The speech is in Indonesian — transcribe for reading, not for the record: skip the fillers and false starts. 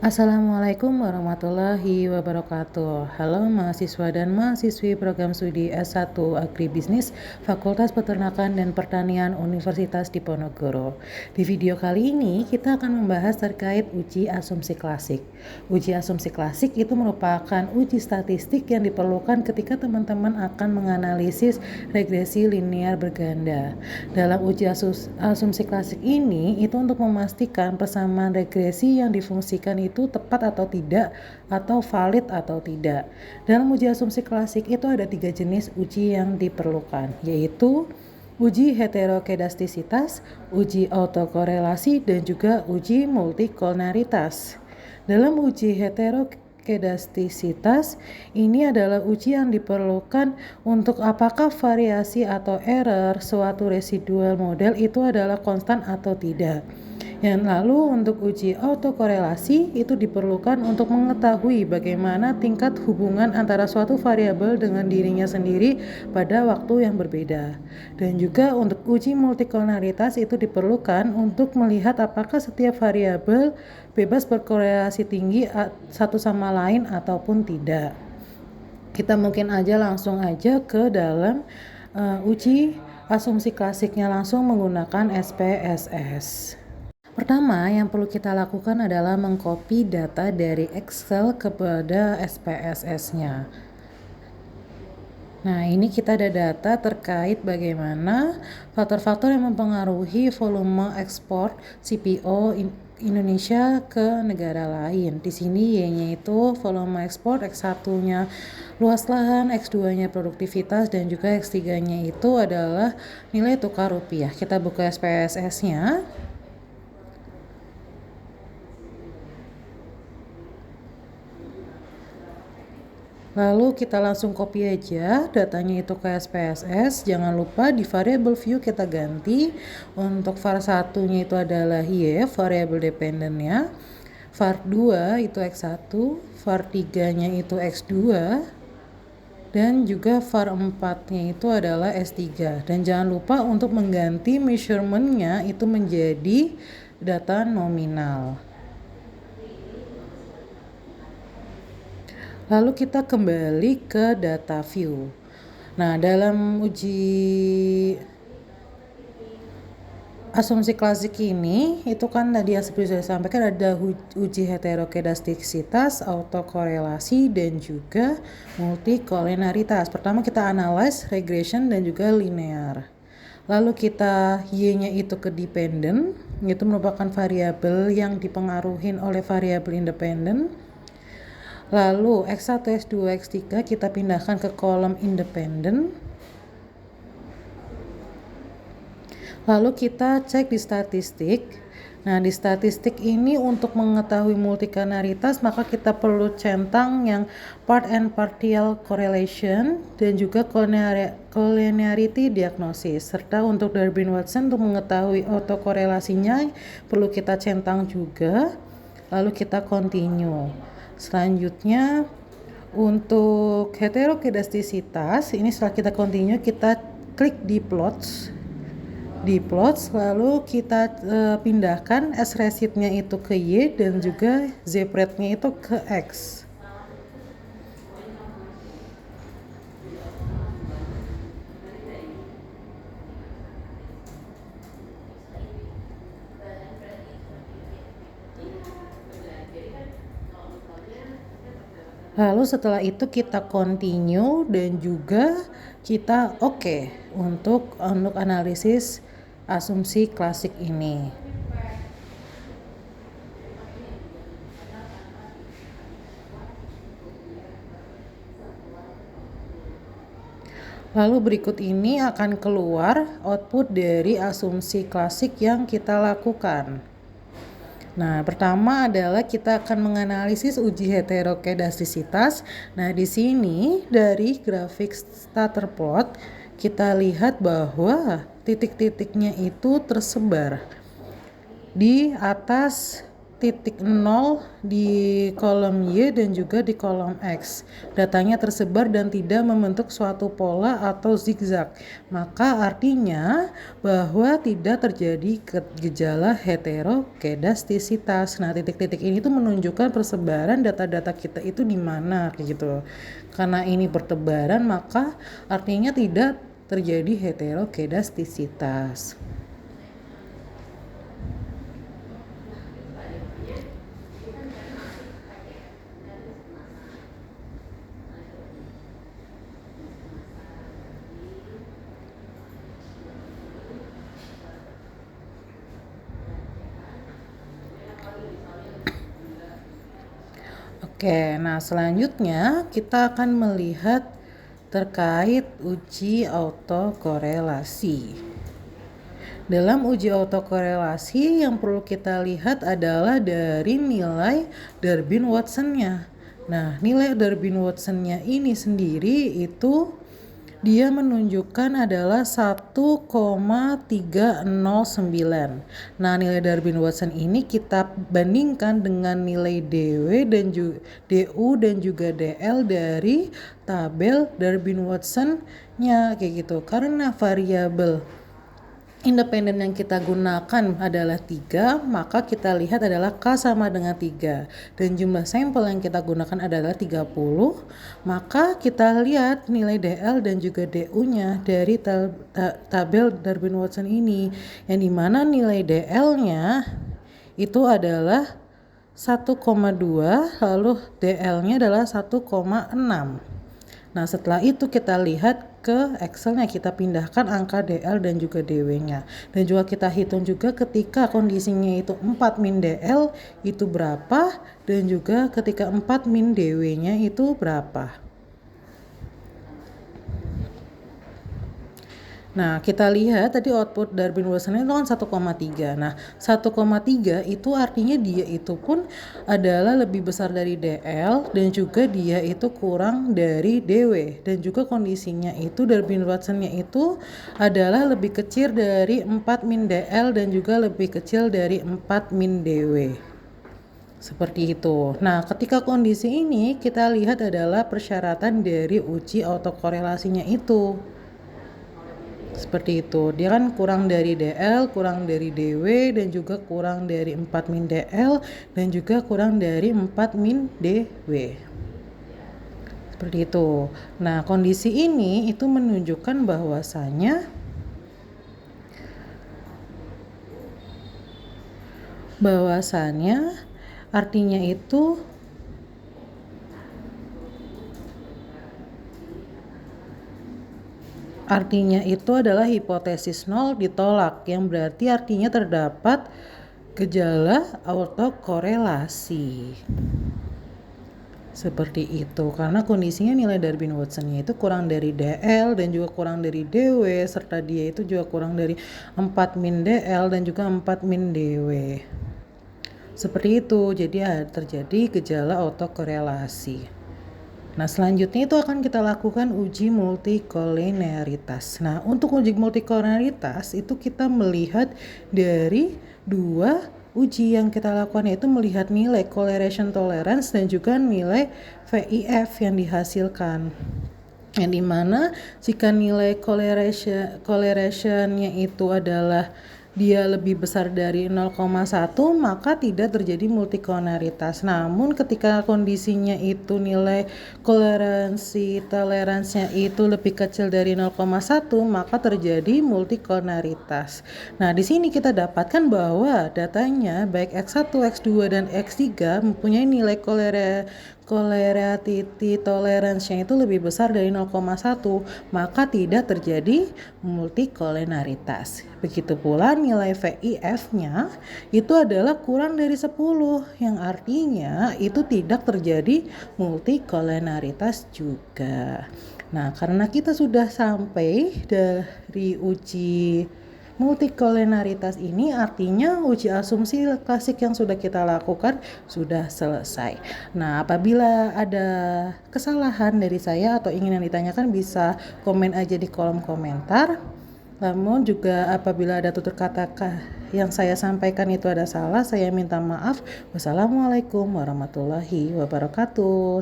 Assalamualaikum warahmatullahi wabarakatuh. Halo mahasiswa dan mahasiswi program studi S1 Agribisnis Fakultas Peternakan dan Pertanian Universitas Diponegoro. Di video kali ini kita akan membahas terkait uji asumsi klasik. Uji asumsi klasik itu merupakan uji statistik yang diperlukan ketika teman-teman akan menganalisis regresi linear berganda. Dalam uji asumsi klasik ini itu untuk memastikan persamaan regresi yang difungsikan itu tepat atau tidak, atau valid atau tidak. Dalam uji asumsi klasik itu ada 3 jenis uji yang diperlukan, yaitu uji heterokedastisitas, uji autokorelasi, dan juga uji multikolonaritas. Dalam uji heterokedastisitas ini adalah uji yang diperlukan untuk apakah variasi atau error suatu residual model itu adalah konstan atau tidak. Yang lalu untuk uji autokorelasi itu diperlukan untuk mengetahui bagaimana tingkat hubungan antara suatu variabel dengan dirinya sendiri pada waktu yang berbeda. Dan juga untuk uji multikolonaritas itu diperlukan untuk melihat apakah setiap variabel bebas berkorelasi tinggi satu sama lain ataupun tidak. Kita mungkin langsung aja ke dalam uji asumsi klasiknya langsung menggunakan SPSS. Pertama yang perlu kita lakukan adalah mengcopy data dari Excel kepada SPSS-nya. Nah, ini kita ada data terkait bagaimana faktor-faktor yang mempengaruhi volume ekspor CPO Indonesia ke negara lain. Di sini Y-nya itu volume ekspor, X1-nya luas lahan, X2-nya produktivitas, dan juga X3-nya itu adalah nilai tukar rupiah. Kita buka SPSS-nya. Lalu kita langsung copy aja datanya itu ke SPSS. Jangan lupa di variable view kita ganti. Untuk var 1-nya itu adalah Y, variable dependennya. Var 2 itu X1, var 3-nya itu X2, dan juga var 4-nya itu adalah S3. Dan jangan lupa untuk mengganti measurement-nya itu menjadi data nominal. Lalu kita kembali ke data view. Nah, dalam uji asumsi klasik ini, itu kan tadi yang seperti saya sampaikan ada uji heterokedastisitas, autokorelasi, dan juga multikolonaritas. Pertama kita analyze, regression, dan juga linear. Lalu kita Y-nya itu ke dependent, itu merupakan variabel yang dipengaruhi oleh variabel independen. Lalu X1, X2, X3 kita pindahkan ke kolom independen. Lalu kita cek di statistik. Nah, di statistik ini untuk mengetahui multikolonaritas maka kita perlu centang yang part and partial correlation dan juga collinearity diagnosis. Serta untuk Durbin-Watson untuk mengetahui autokorelasinya perlu kita centang juga. Lalu kita continue. Selanjutnya untuk heterokedastisitas ini setelah kita continue kita klik di plots, lalu kita pindahkan S-receipt-nya itu ke Y dan juga Z-rate-nya itu ke X. Lalu setelah itu kita continue dan juga kita oke untuk analisis asumsi klasik ini. Lalu berikut ini akan keluar output dari asumsi klasik yang kita lakukan. Nah, pertama adalah kita akan menganalisis uji heterokedastisitas. Nah, di sini dari grafik scatter plot kita lihat bahwa titik-titiknya itu tersebar di atas titik 0 di kolom Y dan juga di kolom X. Datanya tersebar dan tidak membentuk suatu pola atau zigzag. Maka artinya bahwa tidak terjadi gejala heterokedastisitas. Nah, titik-titik ini tuh menunjukkan persebaran data-data kita itu di mana gitu. Karena ini bertebaran, maka artinya tidak terjadi heterokedastisitas. Oke, nah selanjutnya kita akan melihat terkait uji autokorelasi. Dalam uji autokorelasi yang perlu kita lihat adalah dari nilai Darwin-Watson-nya. Nah, nilai Darwin-Watson-nya ini sendiri itu dia menunjukkan adalah 1,309. Nah, nilai Darwin-Watson ini kita bandingkan dengan nilai DW dan DU dan juga DL dari tabel Darwin-Watson-nya kayak gitu. Karena variabel independen yang kita gunakan adalah 3, maka kita lihat adalah K sama dengan 3. Dan jumlah sampel yang kita gunakan adalah 30, maka kita lihat nilai DL dan juga DU-nya dari tabel Darwin-Watson ini. Yang dimana nilai DL-nya itu adalah 1,2, lalu DL-nya adalah 1,6. Nah, setelah itu kita lihat ke Excel-nya, kita pindahkan angka DL dan juga DW-nya. Dan juga kita hitung juga ketika kondisinya itu 4 min DL itu berapa, dan juga ketika 4 min DW-nya itu berapa. Nah, kita lihat tadi output Darwin-Watson itu kan 1,3. Nah, 1,3 itu artinya dia itu pun adalah lebih besar dari DL dan juga dia itu kurang dari DW. Dan juga kondisinya itu Darwin-Watson-nya itu adalah lebih kecil dari 4 min DL dan juga lebih kecil dari 4 min DW. Seperti itu. Nah, ketika kondisi ini kita lihat adalah persyaratan dari uji autokorelasinya itu. Seperti itu, dia kan kurang dari DL, kurang dari DW, dan juga kurang dari 4 min DL, dan juga kurang dari 4 min DW. Seperti itu. Nah, kondisi ini itu menunjukkan bahwasannya artinya itu adalah hipotesis 0 ditolak, yang berarti artinya terdapat gejala autokorelasi. Seperti itu, karena kondisinya nilai Darwin-Watson-nya itu kurang dari DL dan juga kurang dari DW, serta dia itu juga kurang dari 4 min DL dan juga 4 min DW. Seperti itu, jadi terjadi gejala autokorelasi. Nah, selanjutnya itu akan kita lakukan uji multikoliniaritas. Nah, untuk uji multikoliniaritas itu kita melihat dari dua uji yang kita lakukan, yaitu melihat nilai correlation tolerance dan juga nilai VIF yang dihasilkan. Yang dimana jika nilai correlation-nya itu adalah dia lebih besar dari 0,1, maka tidak terjadi multikoliniaritas. Namun ketika kondisinya itu nilai toleransinya itu lebih kecil dari 0,1, maka terjadi multikoliniaritas. Nah, di sini kita dapatkan bahwa datanya baik X1, X2 dan X3 mempunyai nilai correlativity tolerance-nya itu lebih besar dari 0,1, maka tidak terjadi multikoliniaritas. Begitu pula nilai VIF-nya itu adalah kurang dari 10, yang artinya itu tidak terjadi multikoliniaritas juga. Nah, karena kita sudah sampai dari uji multikoliniaritas ini, artinya uji asumsi klasik yang sudah kita lakukan sudah selesai. Nah, apabila ada kesalahan dari saya atau ingin yang ditanyakan, bisa komen aja di kolom komentar. Namun juga apabila ada tutur kata yang saya sampaikan itu ada salah, saya minta maaf. Wassalamualaikum warahmatullahi wabarakatuh.